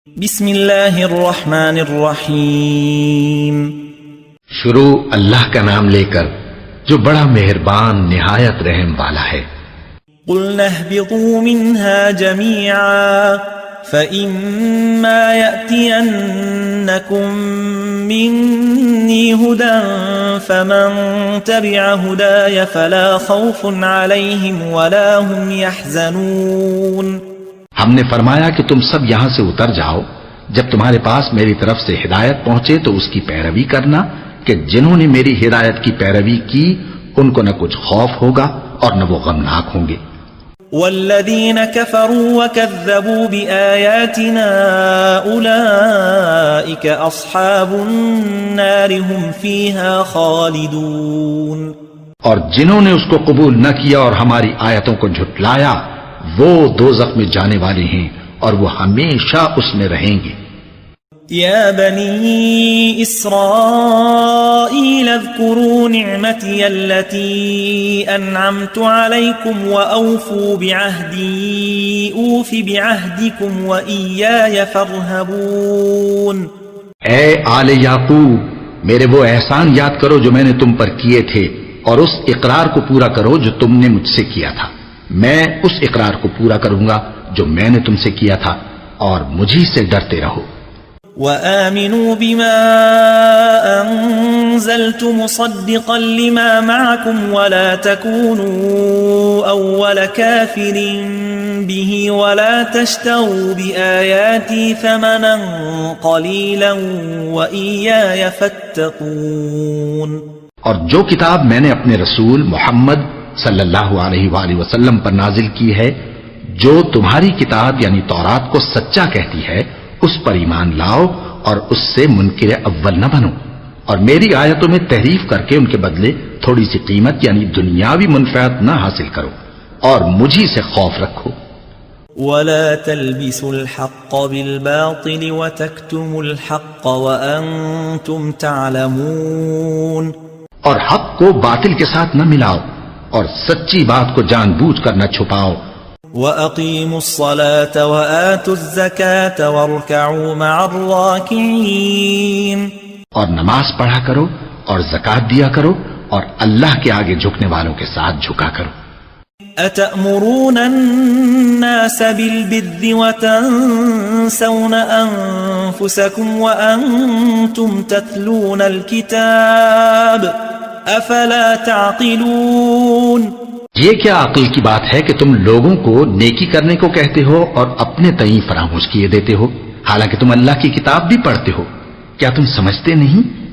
بسم اللہ الرحمن الرحیم شروع اللہ کا نام لے کر جو بڑا مہربان نہایت رحم والا ہے۔ قلنا اهبطوا منها جميعا فإما يأتينكم مني هدى فمن تبع هداي فلا خوف عليهم ولا هم يحزنون۔ ہم نے فرمایا کہ تم سب یہاں سے اتر جاؤ، جب تمہارے پاس میری طرف سے ہدایت پہنچے تو اس کی پیروی کرنا کہ جنہوں نے میری ہدایت کی پیروی کی ان کو نہ کچھ خوف ہوگا اور نہ وہ غمناک ہوں گے۔ والذین کفروا وکذبوا بآیاتنا اولئک اصحاب النار هم فیہا خالدون۔ اور جنہوں نے اس کو قبول نہ کیا اور ہماری آیتوں کو جھٹلایا وہ دوزخ میں جانے والے ہیں اور وہ ہمیشہ اس میں رہیں گے۔ یا بنی اسرائیل اذکروا نعمتی التي انعمت علیکم واوفوا بعہدی اوف بعہدکم وإیای فارہبون۔ اے آل یعقوب، میرے وہ احسان یاد کرو جو میں نے تم پر کیے تھے اور اس اقرار کو پورا کرو جو تم نے مجھ سے کیا تھا۔ میں اس اقرار کو پورا کروں گا جو میں نے تم سے کیا تھا اور مجھی سے ڈرتے رہو۔ وآمنوا بما أنزلت مصدقا لما معكم ولا تكونوا أول كافر به ولا تشتروا بآياتي ثمنا قليلا وإياي فاتقون۔ اور جو کتاب میں نے اپنے رسول محمد صلی اللہ علیہ وآلہ وسلم پر نازل کی ہے، جو تمہاری کتاب یعنی تورات کو سچا کہتی ہے، اس پر ایمان لاؤ اور اس سے منکر اول نہ بنو، اور میری آیتوں میں تحریف کر کے ان کے بدلے تھوڑی سی قیمت یعنی دنیاوی منفعت نہ حاصل کرو اور مجھی سے خوف رکھو۔ ولا تلبسوا الحق بالباطل وتكتموا الحق وأنتم تعلمون۔ اور حق کو باطل کے ساتھ نہ ملاؤ اور سچی بات کو جان بوجھ کر نہ چھپاؤ۔ وَأَقِيمُوا الصَّلَاةَ وَآتُوا الزَّكَاةَ وَارْكَعُوا مَعَ الرَّاكِعِينَ۔ اور نماز پڑھا کرو اور زکوٰۃ دیا کرو اور اللہ کے آگے جھکنے والوں کے ساتھ جھکا کرو۔ أَتَأْمُرُونَ النَّاسَ بِالْبِرِّ وَتَنْسَوْنَ أَنفُسَكُمْ وَأَنْتُمْ تَتْلُونَ الْكِتَابَ أَفَلَا تَعْقِلُونَ۔ یہ کیا عقل کی بات ہے کہ تم لوگوں کو نیکی کرنے کو کہتے ہو اور اپنے تئیں فراموش کیے دیتے ہو، حالانکہ تم اللہ کی کتاب بھی پڑھتے ہو، کیا تم سمجھتے نہیں؟